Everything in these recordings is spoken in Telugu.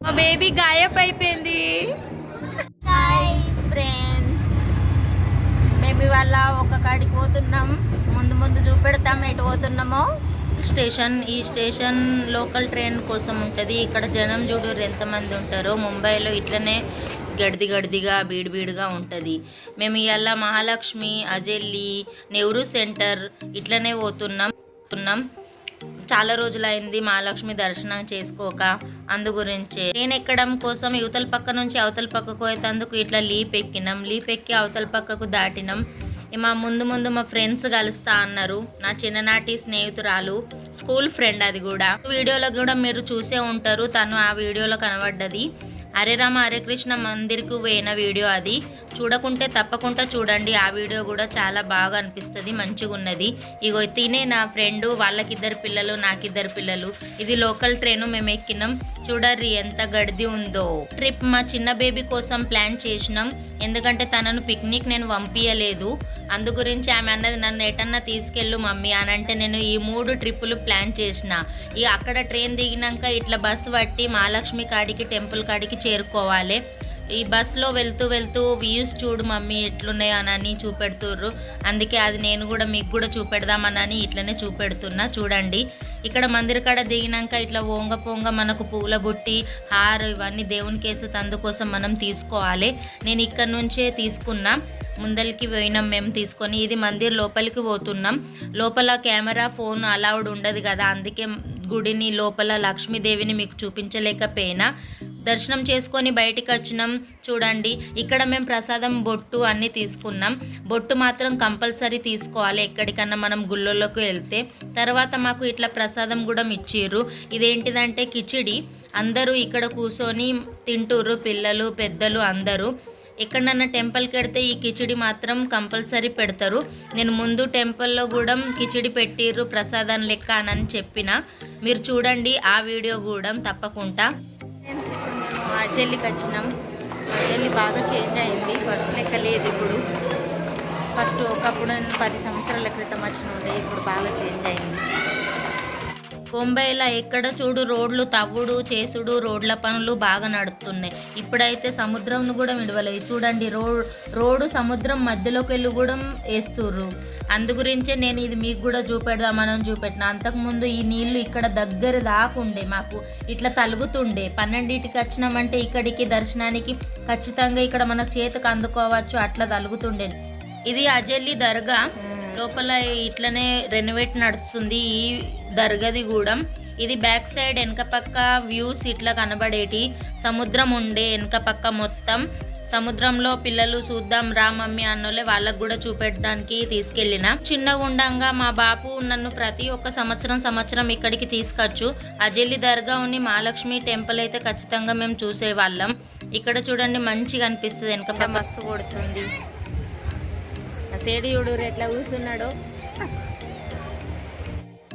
మా బేబీ గాయబ్ అయిపోయింది. ఫ్రెండ్స్, మేము ఇవాళ ఒక కాడికి పోతున్నాం. ముందు ముందు చూపెడతాం ఎటు పోతున్నామో. ఈ స్టేషన్ లోకల్ ట్రైన్ కోసం ఉంటుంది. ఇక్కడ జనం చూడరు ఎంతమంది ఉంటారో. ముంబైలో ఇట్లనే గడిదిగా బీడిగా ఉంటుంది. మేము ఇవాళ మహాలక్ష్మి, అజెల్లి, నెహ్రూ సెంటర్ ఇట్లనే పోతున్నాం. చాలా రోజులైంది మహాలక్ష్మి దర్శనం చేసుకోక. అందు గురించి ట్రైన్ ఎక్కడం కోసం యువతల పక్క నుంచి అవతల పక్కకు పోయేందుకు ఇట్లా లీప్ ఎక్కి అవతల పక్కకు దాటినాం. మా ముందు మా ఫ్రెండ్స్ కలుస్తా అన్నారు. నా చిన్ననాటి స్నేహితురాలు, స్కూల్ ఫ్రెండ్. అది కూడా వీడియోలో కూడా మీరు చూసే ఉంటారు. తను ఆ వీడియోలో కనబడ్డది. హరే రామ హరే కృష్ణ మందిర్కు పోయిన వీడియో అది. చూడకుంటే తప్పకుండా చూడండి. ఆ వీడియో కూడా చాలా బాగా అనిపిస్తుంది, మంచిగా ఉన్నది. ఇగో తినే నా ఫ్రెండు, వాళ్ళకిద్దరు పిల్లలు, నాకిద్దరు పిల్లలు. ఇది లోకల్ ట్రైన్, మేము ఎక్కినాం. చూడర్రి ఎంత గడిది ఉందో. ట్రిప్ మా చిన్న బేబీ కోసం ప్లాన్ చేసినాం. ఎందుకంటే తనను పిక్నిక్ నేను పంపించలేదు. అందు గురించి ఆమె అన్నది నన్ను ఎటన్నా తీసుకెళ్ళు మమ్మీ అని అంటే నేను ఈ 3 ట్రిప్పులు ప్లాన్ చేసిన. ఇక అక్కడ ట్రైన్ దిగినాక ఇట్లా బస్సు పట్టి మహాలక్ష్మి కాడికి, టెంపుల్ కాడికి చేరుకోవాలి. ఈ బస్సులో వెళ్తూ వ్యూస్ చూడు మమ్మీ ఎట్లున్నాయో అని చూపెడుతుర్రు. అందుకే అది నేను కూడా మీకు కూడా చూపెడదామని ఇట్లనే చూపెడుతున్నా. చూడండి, ఇక్కడ మందిర కాడ దిగినాక ఇట్లా పోంగ మనకు పూల బుట్టి, హార్ ఇవన్నీ దేవునికి వేసే అందుకోసం మనం తీసుకోవాలి. నేను ఇక్కడ నుంచే తీసుకున్నా. ముందరికి పోయినాం మేము తీసుకొని. ఇది మందిర్ లోపలికి పోతున్నాం. లోపల కెమెరా, ఫోన్ అలౌడ్ ఉండదు కదా. అందుకే గుడిని లోపల లక్ష్మీదేవిని మీకు చూపించలేకపోయినా. దర్శనం చేసుకొని బయటికి వచ్చినాం. చూడండి, ఇక్కడ మేము ప్రసాదం, బొట్టు అన్నీ తీసుకున్నాం. బొట్టు మాత్రం కంపల్సరీ తీసుకోవాలి ఎక్కడికన్నా మనం గుళ్ళలోకి వెళ్తే. తర్వాత మాకు ఇట్లా ప్రసాదం కూడా ఇచ్చిర్రు. ఇదేంటిదంటే కిచిడి. అందరూ ఇక్కడ కూర్చొని తింటుర్రు, పిల్లలు పెద్దలు అందరూ. ఎక్కడన్నా టెంపుల్కి వెడితే ఈ కిచిడి మాత్రం కంపల్సరీ పెడతారు. నేను ముందు టెంపుల్లో కూడా కిచిడి పెట్టిర్రు ప్రసాదం లెక్క అని చెప్పిన. మీరు చూడండి ఆ వీడియో కూడా తప్పకుండా. మేము అజెల్లికి వచ్చినాం. అజెల్లి బాగా చేంజ్ అయింది, ఫస్ట్ లెక్క లేదు ఇప్పుడు. ఫస్ట్ ఒకప్పుడు నేను 10 సంవత్సరాల క్రితం వచ్చిన ఇప్పుడు బాగా చేంజ్ అయింది. ముంబైలో ఎక్కడ చూడు రోడ్లు తవ్వుడు చేసుడు, రోడ్ల పనులు బాగా నడుస్తున్నాయి. ఇప్పుడైతే సముద్రంను కూడా విడవలేదు. చూడండి, రోడ్డు సముద్రం మధ్యలోకి వెళ్ళి కూడా వేస్తుర్రు. అందు గురించే నేను ఇది మీకు కూడా చూపెడదామని చూపెట్టిన. అంతకుముందు ఈ నీళ్లు ఇక్కడ దగ్గర దాకుండే, మాకు ఇట్లా తలుగుతుండే. 12కి వచ్చినామంటే ఇక్కడికి దర్శనానికి ఖచ్చితంగా ఇక్కడ మనకు చేతికి అందుకోవచ్చు, అట్లా తలుగుతుండే. ఇది అజెల్లి దర్గా. లోపల ఇట్లనే రెనోవేట్ నడుస్తుంది ఈ దర్గాది కూడా. ఇది బ్యాక్ సైడ్ వెనక పక్క వ్యూస్ ఇట్లా కనబడేటి. సముద్రం ఉండే వెనక పక్క మొత్తం. సముద్రంలో పిల్లలు చూద్దాం రా మమ్మీ అన్నోళ్ళే, వాళ్ళకు కూడా చూపెట్టడానికి తీసుకెళ్ళిన. చిన్నగా ఉండంగా మా బాపు నన్ను ప్రతి ఒక్క సంవత్సరం ఇక్కడికి తీసుకొచ్చు. అజెల్లి దర్గా ఉన్ని మహాలక్ష్మి టెంపుల్ అయితే ఖచ్చితంగా మేము చూసేవాళ్ళం. ఇక్కడ చూడండి మంచిగా అనిపిస్తుంది. వెనక మస్తు కొడుతుంది. సేడు ఎట్లా కూర్చున్నాడో.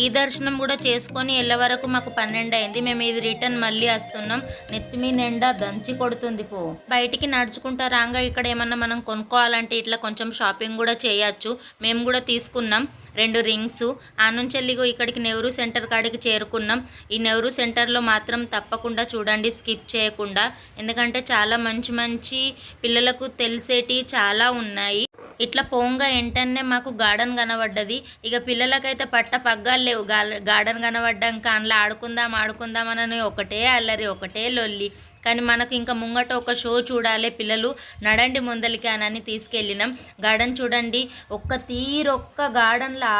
ఈ దర్శనం కూడా చేసుకొని వెళ్ళే వరకు మాకు 12 అయింది. మేము ఇది రిటర్న్ మళ్ళీ వస్తున్నాం. నెత్తిమీ నిండా దంచి కొడుతుంది పో. బయటికి నడుచుకుంటా రాగా ఇక్కడ ఏమన్నా మనం కొనుక్కోవాలంటే ఇట్లా కొంచెం షాపింగ్ కూడా చేయొచ్చు. మేము కూడా తీసుకున్నాం 2 రింగ్స్. ఆ నుంచి వెళ్ళి ఇక్కడికి నెహ్రూ సెంటర్ కాడికి చేరుకున్నాం. ఈ నెహ్రూ సెంటర్లో మాత్రం తప్పకుండా చూడండి, స్కిప్ చేయకుండా. ఎందుకంటే చాలా మంచి పిల్లలకు తెలిసేటి చాలా ఉన్నాయి. ఇట్లా పోంగా వెంటనే మాకు గార్డెన్ కనబడ్డది. ఇక పిల్లలకైతే పగ్గాలు లేవు. గార్డెన్ కనబడ్డాక అందులో ఆడుకుందాం అని ఒకటే అల్లరి, ఒకటే లొల్లి. కానీ మనకు ఇంకా ముంగట ఒక షో చూడాలి, పిల్లలు నడండి ముందలికి అని తీసుకెళ్ళినాం. గార్డెన్ చూడండి, ఒక్క గార్డెన్లో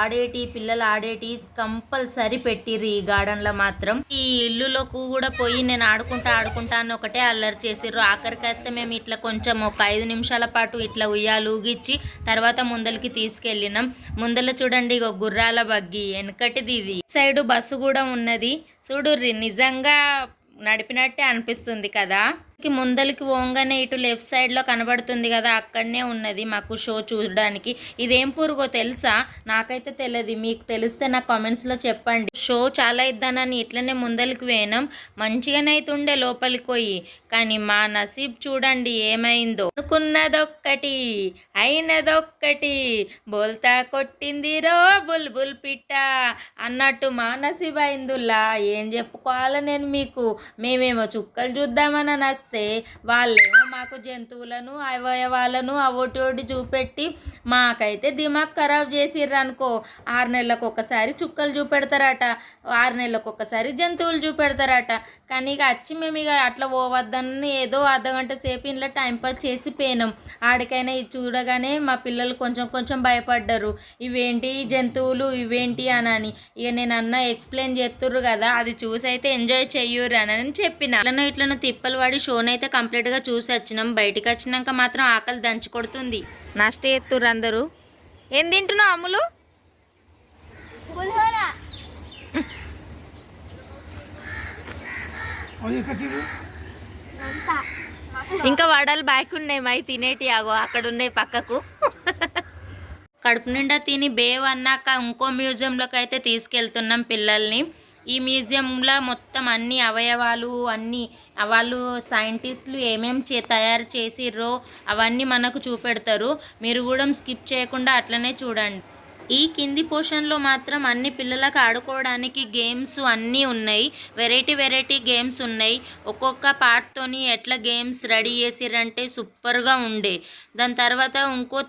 పిల్లలు ఆడేటి కంపల్సరీ పెట్టిర్రు ఈ గార్డెన్లో మాత్రం. ఈ ఇల్లులోకి కూడా పోయి నేను ఆడుకుంటా అని ఒకటే అల్లరి చేసిర్రు. ఆఖరికైతే మేము ఇట్లా కొంచెం ఒక 5 నిమిషాల పాటు ఇట్లా ఉయ్యాలు ఊగిచ్చి తర్వాత ముందలికి తీసుకెళ్ళినాం. ముందల చూడండి ఇక గుర్రాల బగ్గి వెనకటిది. ఇది సైడు బస్సు కూడా ఉన్నది. చూడుర్రి, నిజంగా నడిపినట్టే అనిపిస్తుంది కదా. ముందలికి పోగానే ఇటు లెఫ్ట్ సైడ్లో కనబడుతుంది కదా, అక్కడనే ఉన్నది మాకు షో చూడడానికి. ఇదేం పురుగో తెలుసా? నాకైతే తెలియదు, మీకు తెలిస్తే నా కామెంట్స్లో చెప్పండి. షో చాలా ఇద్దానని ఇట్లనే ముందలికి పోయినాం, మంచిగానే అయితే ఉండే లోపలికి పోయి. కానీ మా నసీబ్ చూడండి ఏమైందో. అనుకున్నదొక్కటి అయినదొక్కటి, బోల్తా కొట్టిందిరో బుల్బుల్ పిట్ట అన్నట్టు మా నసీబ్ అయిందుల్లా. ఏం చెప్పుకోవాలా నేను మీకు. మేమేమో చుక్కలు చూద్దామని వస్తే వాళ్ళేమో మాకు జంతువులను అవయవాలను అవోటి చూపెట్టి మాకైతే దిమాగ్ ఖరాబ్ చేసిర్రు అనుకో. 6 నెలలకు ఒకసారి చుక్కలు చూపెడతారట, 6 నెలలకు ఒకసారి జంతువులు చూపెడతారట. కానీ ఇక వచ్చి మేము ఇక అట్లా పోవద్దని ఏదో అర్ధగంట సేపు ఇంట్లో టైంపాస్ చేసి పోయినాం. ఆడికైనా ఇది చూడగానే మా పిల్లలు కొంచెం కొంచెం భయపడ్డారు, ఇవేంటి జంతువులు ఇవేంటి అని. ఇక నేను అన్న ఎక్స్ప్లెయిన్ చేస్తుర్రు కదా, అది చూసి అయితే ఎంజాయ్ చెయ్యూరు అని చెప్పిన. ఇట్లనో తిప్పలు పడి షోని అయితే కంప్లీట్గా చూసి వచ్చినాం. బయటికి వచ్చినాక మాత్రం ఆకలి దంచి కొడుతుంది. నష్ట ఎత్తుర్రు అందరూ. ఏం తింటున్నావు అమ్ములు? ఇంకా వడలు బాకి ఉన్నాయి, మై తినేటి ఆగో అక్కడ ఉన్నాయి పక్కకు. కడుపు నిండా తిని బేవ్ అన్నాక ఇంకో మ్యూజియంలోకి అయితే తీసుకెళ్తున్నాం పిల్లల్ని. ఈ మ్యూజియంలో మొత్తం అన్ని అవయవాలు అన్నీ వాళ్ళు సైంటిస్టులు ఏమేమి తయారు చేసిర్రో అవన్నీ మనకు చూపెడతారు. మీరు కూడా స్కిప్ చేయకుండా అట్లనే చూడండి. ఈ కింది పోర్షన్లో మాత్రం అన్ని పిల్లలకు ఆడుకోవడానికి గేమ్స్ అన్నీ ఉన్నాయి. వెరైటీ గేమ్స్ ఉన్నాయి. ఒక్కొక్క పార్ట్తోని ఎట్లా గేమ్స్ రెడీ చేసిరంటే సూపర్గా ఉండే. దాని తర్వాత ఇంకో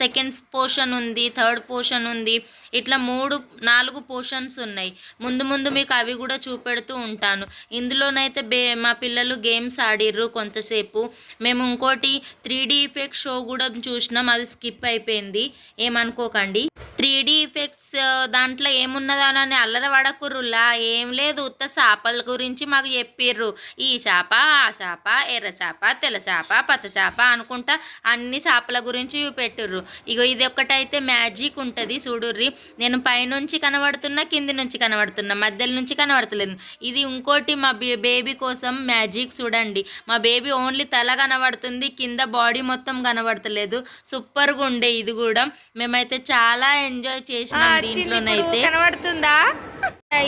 సెకండ్ పోర్షన్ ఉంది, థర్డ్ పోర్షన్ ఉంది, ఇట్లా 3-4 పోర్షన్స్ ఉన్నాయి. ముందు మీకు అవి కూడా చూపెడుతూ ఉంటాను. ఇందులోనైతే మా పిల్లలు గేమ్స్ ఆడిర్రు కొంతసేపు. మేము ఇంకోటి 3D ఎఫెక్ట్స్ షో కూడా చూసినాం, అది స్కిప్ అయిపోయింది, ఏమనుకోకండి. 3D ఎఫెక్ట్స్ దాంట్లో ఏమున్నదానని అల్లర పడకుర్రులా, ఏం లేదు, ఉత్త చేపల గురించి మాకు చెప్పిర్రు. ఈ చేప, ఆ చేప, ఎర్ర చేప, తెల్ల చేప, పచ్చ చేప అనుకుంటా అన్ని చేపల గురించి చూపెట్టుర్రు. ఇగో ఇది ఒక్కటైతే మ్యాజిక్ ఉంటుంది చూడుర్రి. నేను పైనుంచి కనబడుతున్నా, కింది నుంచి కనబడుతున్నా, మధ్యలో నుంచి కనబడతలేదు. ఇది ఇంకోటి మా బేబీ కోసం మ్యాజిక్ చూడండి. మా బేబీ ఓన్లీ తల కనబడుతుంది, కింద బాడీ మొత్తం కనబడతలేదు. సూపర్గా ఉండే ఇది కూడా. మేమైతే చాలా ఎంజాయ్ చేసినాం దీంట్లోనైతే. కనబడుతుందా?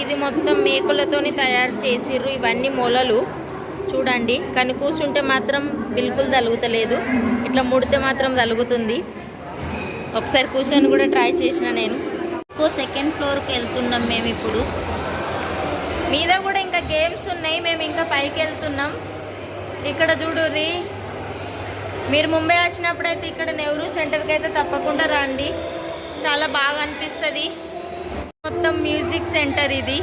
ఇది మొత్తం మేకులతోని తయారు చేసిర్రు. ఇవన్నీ మొలలు చూడండి. కానీ కూర్చుంటే మాత్రం బిల్కుల్ తలుగుతలేదు, ఇట్లా ముడితే మాత్రం తలుగుతుంది. ఒకసారి కూర్చొని కూడా ట్రై చేసిన నేను. సెకండ్ ఫ్లోర్కి వెళ్తున్నాం మేము ఇప్పుడు. మీద కూడా ఇంకా గేమ్స్ ఉన్నాయి, మేము ఇంకా పైకి వెళ్తున్నాం. ఇక్కడ చూడుర్రి, మీరు ముంబై వచ్చినప్పుడు అయితే ఇక్కడ నెహ్రూ సెంటర్కి అయితే తప్పకుండా రండి, చాలా బాగా అనిపిస్తుంది. మొత్తం మ్యూజిక్ సెంటర్ ఇది.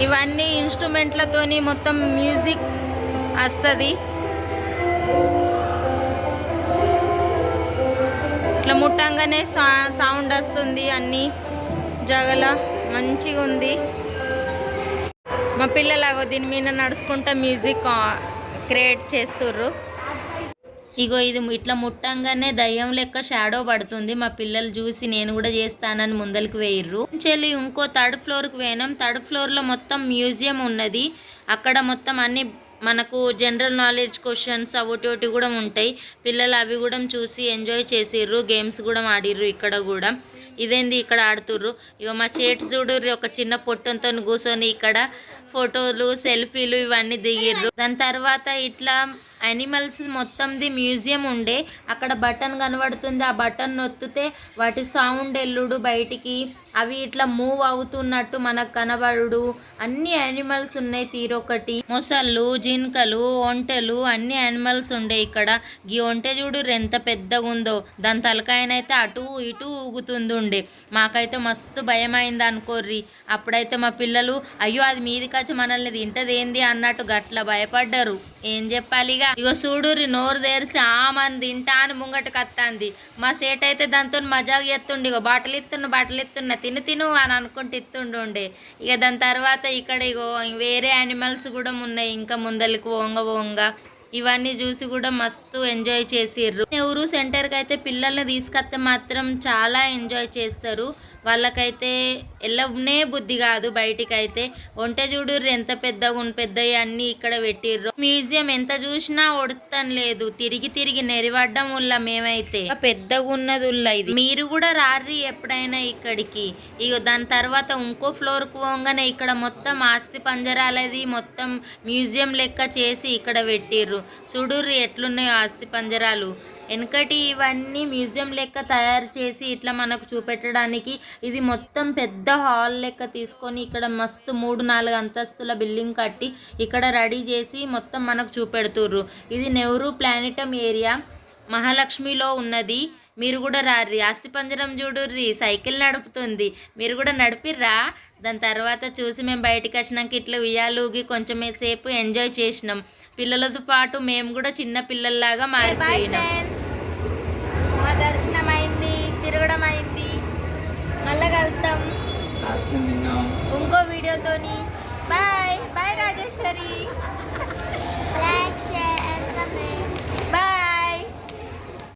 ఇవన్నీ ఇన్స్ట్రుమెంట్లతోని మొత్తం మ్యూజిక్ వస్తుంది. ఇట్లా ముట్టంగానే సౌండ్ వస్తుంది, అన్ని జగల మంచిగా ఉంది. మా పిల్లలాగో దీని మీద నడుచుకుంటా మ్యూజిక్ క్రియేట్ చేస్తుర్రు. ఇగో ఇది ఇట్లా ముట్టంగానే దయ్యం లెక్క షాడో పడుతుంది. మా పిల్లలు చూసి నేను కూడా చేస్తానని ముందరికి వేయిర్రు. చెల్లి ఇంకో 3rd ఫ్లోర్కి పోయినాం. 3rd ఫ్లోర్లో మొత్తం మ్యూజియం ఉన్నది. అక్కడ మొత్తం అన్ని మనకు జనరల్ నాలెడ్జ్ క్వశ్చన్స్ అవోటి కూడా ఉంటాయి. పిల్లలు అవి కూడా చూసి ఎంజాయ్ చేసిర్రు, గేమ్స్ కూడా ఆడిర్రు. ఇక్కడ కూడా ఇదేంది ఇక్కడ ఆడుతుర్రు. ఇక మా చేట్స్ చూడుర్రి, ఒక చిన్న పొట్టంతో కూర్చొని ఇక్కడ ఫోటోలు సెల్ఫీలు ఇవన్నీ దిగిర్రు. దాని తర్వాత ఇట్లా యానిమల్స్ మొత్తంది మ్యూజియం ఉండే. అక్కడ బటన్ కనబడుతుంది, ఆ బటన్ నొత్తితే వాటి సౌండ్ ఎల్లుడు బయటికి, అవి ఇట్లా మూవ్ అవుతున్నట్టు మనకు కనబడు. అన్ని యానిమల్స్ ఉన్నాయి, తీరొకటి మొసళ్ళు, జింకలు, ఒంటెలు అన్ని యానిమల్స్ ఉండే ఇక్కడ. ఈ ఒంటె చూడు ఎంత పెద్దగా ఉందో, దాని తలకాయనైతే అటు ఇటు ఊగుతుంది ఉండే. మాకైతే మస్తు భయం అయింది అనుకోర్రి. అప్పుడైతే మా పిల్లలు అయ్యో అది మీదికి వచ్చి మనల్ని తింటదేంది అన్నట్టు గట్ల భయపడ్డారు. ఏం చెప్పాలిగా. ఇగో చూడుర్రి, నోరు తెరిచి ఆమని తింటా అని ముంగటకు వస్తుంది. మా సేట్ అయితే దాంతో మజాగా ఎత్తుండే, ఇగో బాటలు ఇస్తున్నా తిను అని అనుకుంటూ ఇస్తుండే. ఇక దాని తర్వాత ఇక్కడ ఇగో వేరే యానిమల్స్ కూడా ఉన్నాయి ఇంకా ముందరికి వంగ. ఇవన్నీ చూసి కూడా మస్తు ఎంజాయ్ చేసిర్రు. నెహ్రూ సెంటర్కి అయితే పిల్లల్ని తీసుకొస్తే మాత్రం చాలా ఎంజాయ్ చేస్తారు. వాళ్ళకైతే వెళ్ళనే బుద్ధి కాదు బయటికి అయితే. ఒంటె చూడుర్రు ఎంత పెద్దగా పెద్దవి అన్నీ ఇక్కడ పెట్టిర్రు. మ్యూజియం ఎంత చూసినా ఒడతాం లేదు, తిరిగి తిరిగి నెరివడ్డం వల్ల మేమైతే పెద్దగా ఉన్నది ఇది. మీరు కూడా రారి ఎప్పుడైనా ఇక్కడికి. ఇక దాని తర్వాత ఇంకో ఫ్లోర్కు పోగానే ఇక్కడ మొత్తం ఆస్తి పంజరాలది మొత్తం మ్యూజియం లెక్క చేసి ఇక్కడ పెట్టిర్రు. చూడుర్రి ఎట్లున్నాయో ఆస్తి పంజరాలు. వెనకటి ఇవన్నీ మ్యూజియం లెక్క తయారు చేసి ఇట్లా మనకు చూపెట్టడానికి ఇది మొత్తం పెద్ద హాల్ లెక్క తీసుకొని ఇక్కడ మస్తు 3-4 అంతస్తుల బిల్డింగ్ కట్టి ఇక్కడ రెడీ చేసి మొత్తం మనకు చూపెడుతుర్రు. ఇది నెహ్రూ ప్లానిటం ఏరియా మహాలక్ష్మిలో ఉన్నది. మీరు కూడా రారి. ఆస్తి పంజరం చూడుర్రి, సైకిల్ నడుపుతుంది. మీరు కూడా నడిపిర్రా? దాని తర్వాత చూసి మేము బయటకు వచ్చినాక ఇట్లా ఉయ్యాలూగి కొంచెం సేపు ఎంజాయ్ చేసినాం. పిల్లలతో పాటు మేము కూడా చిన్న పిల్లల్లాగా మారిపోయినాం. మా దర్శనం అయింది, తిరగడం అయింది. మళ్ళా కలుద్దాం ఇంకో వీడియోతోని. Bye bye Rajeshwari.